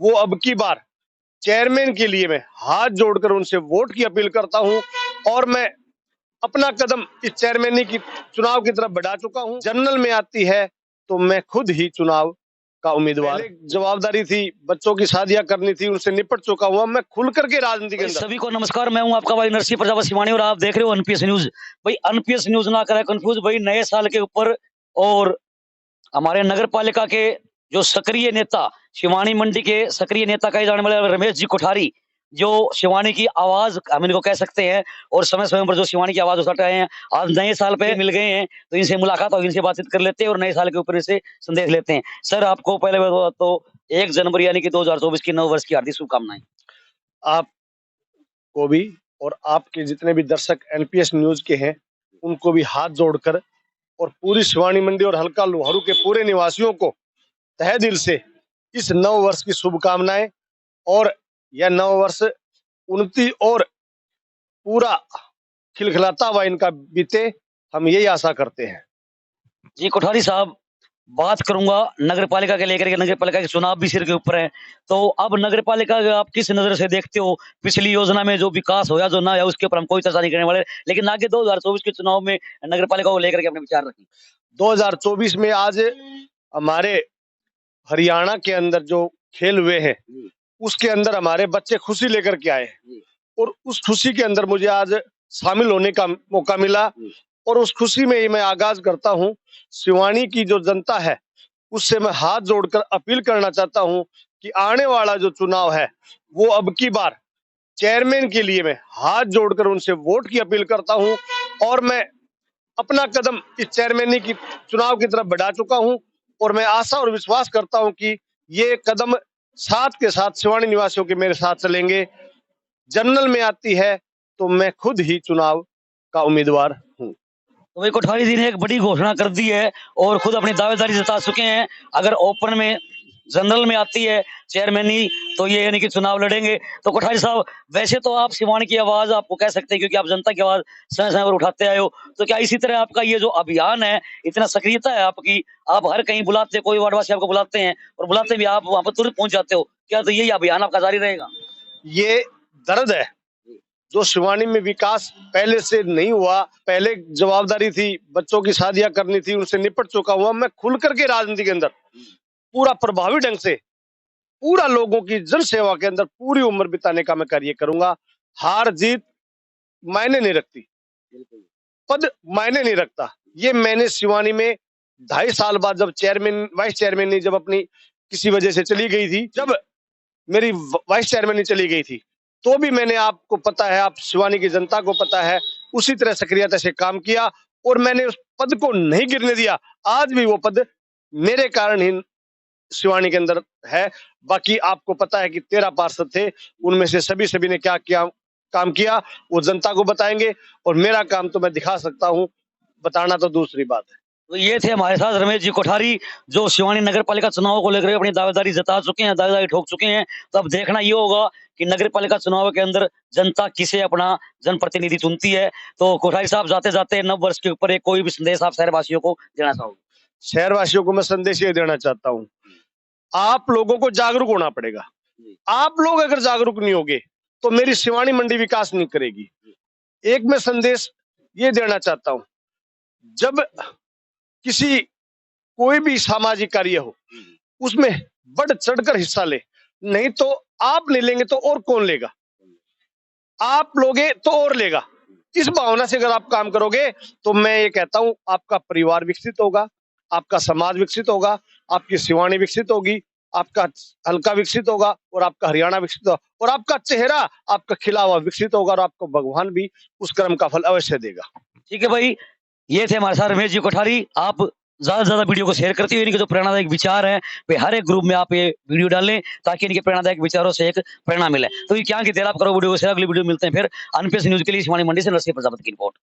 वो अब की बार चेयरमैन के लिए मैं हाथ जोड़कर उनसे वोट की अपील करता हूं और मैं अपना कदम इस चेयरमैनी की चुनाव की तरफ बढ़ा चुका हूं। जनरल में आती है तो मैं खुद ही चुनाव का उम्मीदवार। जवाबदारी थी, बच्चों की शादियां करनी थी, उनसे निपट चुका हुआ मैं खुल करके राजनीति के अंदर। सभी को नमस्कार, मैं हूं आपका भाई नरसिंह प्रजापति सिवानी और आप देख रहे हो एनपीएस न्यूज। भाई एनपीएस न्यूज ना करें कंफ्यूज भाई, नए साल के ऊपर और हमारे नगर पालिका के जो सक्रिय नेता, शिवानी मंडी के सक्रिय नेता कहे जाने वाले रमेश जी कोठारी, जो शिवानी की आवाज हम इनको कह सकते हैं और समय समय पर जो शिवानी की आवाज उठाते हैं, आज नए साल पे मिल गए हैं तो इनसे मुलाकात और इनसे बातचीत कर लेते हैं और नए साल के ऊपर इनसे संदेश लेते हैं। सर, आपको पहले तो 1 जनवरी यानी कि 2024 की नव वर्ष की हार्दिक शुभकामनाएं। आपको भी और आपके जितने भी दर्शक एनपीएस न्यूज के हैं उनको भी हाथ जोड़कर और पूरी शिवानी मंडी और हल्का लोहारू के पूरे निवासियों को तहे दिल से इस नव वर्ष की शुभकामनाएं। और यह नव वर्ष उन्नति और पूरा खिलखिलाता हुआ इनका बीते, हम यही आशा करते हैं। जी कोठारी साहब, बात करूंगा नगर पालिका के लेकर के। नगर पालिका के चुनाव भी सिर के ऊपर है, तो अब नगर पालिका आप किस नजर से देखते हो? पिछली योजना में जो विकास होया जो ना है उसके ऊपर हम कोई चर्चा नहीं करने वाले, लेकिन आगे 2024 के चुनाव में नगर पालिका को लेकर के अपने विचार रखें। 2024 में आज हमारे हरियाणा के अंदर जो खेल हुए हैं उसके अंदर हमारे बच्चे खुशी लेकर के आए और उस खुशी के अंदर मुझे आज शामिल होने का मौका मिला और उस खुशी में ही मैं आगाज करता हूं। शिवानी की जो जनता है उससे मैं हाथ जोड़कर अपील करना चाहता हूं कि आने वाला जो चुनाव है वो अब की बार चेयरमैन के लिए मैं हाथ जोड़कर उनसे वोट की अपील करता हूं और मैं अपना कदम इस चेयरमैनी की चुनाव की तरफ बढ़ा चुका हूं और मैं आशा और विश्वास करता हूं कि ये कदम साथ के साथ शिवानी निवासियों के मेरे साथ चलेंगे। जनरल में आती है तो मैं खुद ही चुनाव का उम्मीदवार हूं। तो भाई कोठारी जी ने एक बड़ी घोषणा कर दी है और खुद अपनी दावेदारी जता चुके हैं। अगर ओपन में जनरल में आती है चेयरमैनी तो ये यानी कि चुनाव लड़ेंगे। तो कोठारी साहब, वैसे तो आप शिवानी की आवाज आपको कह सकते हैं क्योंकि आप जनता की आवाज समय समय पर उठाते आए हो, तो क्या इसी तरह आपका ये जो अभियान है, इतना सक्रियता है आपकी, आप हर कहीं बुलाते, कोई वार्डवासी आपको बुलाते हैं और बुलाते भी आप वहां पर तुरंत पहुंच जाते हो, क्या तो यही अभियान आपका जारी रहेगा? ये दर्द है जो शिवानी में विकास पहले से नहीं हुआ। पहले जवाबदारी थी, बच्चों की शादियां करनी थी, उनसे निपट चुका हुआ मैं खुल करके राजनीति के अंदर पूरा प्रभावी ढंग से पूरा लोगों की जन सेवा के अंदर पूरी उम्र बिताने का मैं कार्य करूंगा। हार जीत मायने नहीं रखती, पद मायने नहीं रखता। ये मैंने शिवानी में 2.5 साल बाद जब चेयरमैन वाइस चेयरमैन ने जब अपनी किसी वजह से चली गई थी, जब मेरी वाइस चेयरमैन चली गई थी, तो भी मैंने, आपको पता है, आप शिवानी की जनता को पता है, उसी तरह सक्रियता से काम किया और मैंने उस पद को नहीं गिरने दिया। आज भी वो पद मेरे कारण ही शिवानी के अंदर है। बाकी आपको पता है कि 13 पार्षद थे, उनमें से सभी ने क्या क्या काम किया वो जनता को बताएंगे और मेरा काम तो मैं दिखा सकता हूं, बताना तो दूसरी बात है। तो ये थे हमारे साथ रमेश जी कोठारी, जो शिवानी नगर पालिका चुनाव को लेकर अपनी दावेदारी जता चुके हैं, दावेदारी ठोक चुके हैं। तो अब देखना ये होगा कि नगर पालिका चुनाव के अंदर जनता किसे अपना जनप्रतिनिधि चुनती है। तो कोठारी साहब, जाते जाते नव वर्ष के ऊपर एक कोई भी संदेश आप शहरवासियों को देना चाहोगे? शहरवासियों को मैं संदेश ये देना चाहता हूँ, आप लोगों को जागरूक होना पड़ेगा। आप लोग अगर जागरूक नहीं होगे तो मेरी शिवानी मंडी विकास नहीं करेगी। एक मैं संदेश ये देना चाहता हूँ, जब किसी कोई भी सामाजिक कार्य हो उसमें बढ़ चढ़कर हिस्सा ले, नहीं तो आप नहीं लेंगे तो और कौन लेगा, आप लोगे तो और लेगा। इस भावना से अगर आप काम करोगे तो मैं ये कहता हूं आपका परिवार विकसित होगा, आपका समाज विकसित होगा, आपकी शिवानी विकसित होगी, आपका हल्का विकसित होगा और आपका हरियाणा विकसित होगा और आपका चेहरा, आपका खिला हुआ विकसित होगा और आपको भगवान भी उस कर्म का फल अवश्य देगा। ठीक है भाई, ये थे हमारे साथ रमेश जी कोठारी। आप ज्यादा से ज्यादा वीडियो को शेयर करते हुए इनके जो प्रेरणादायक विचार है वे हर एक ग्रुप में आप ये वीडियो डालें ताकि इनके प्रेरणादायक विचारों से एक प्रेरणा मिले। तो ये क्या कि देर आप करो वीडियो को शेयर। अगली वीडियो मिलते हैं फिर। अनपेस न्यूज के लिए शिवानी मंडी से नरसिंह प्रजापति की रिपोर्ट।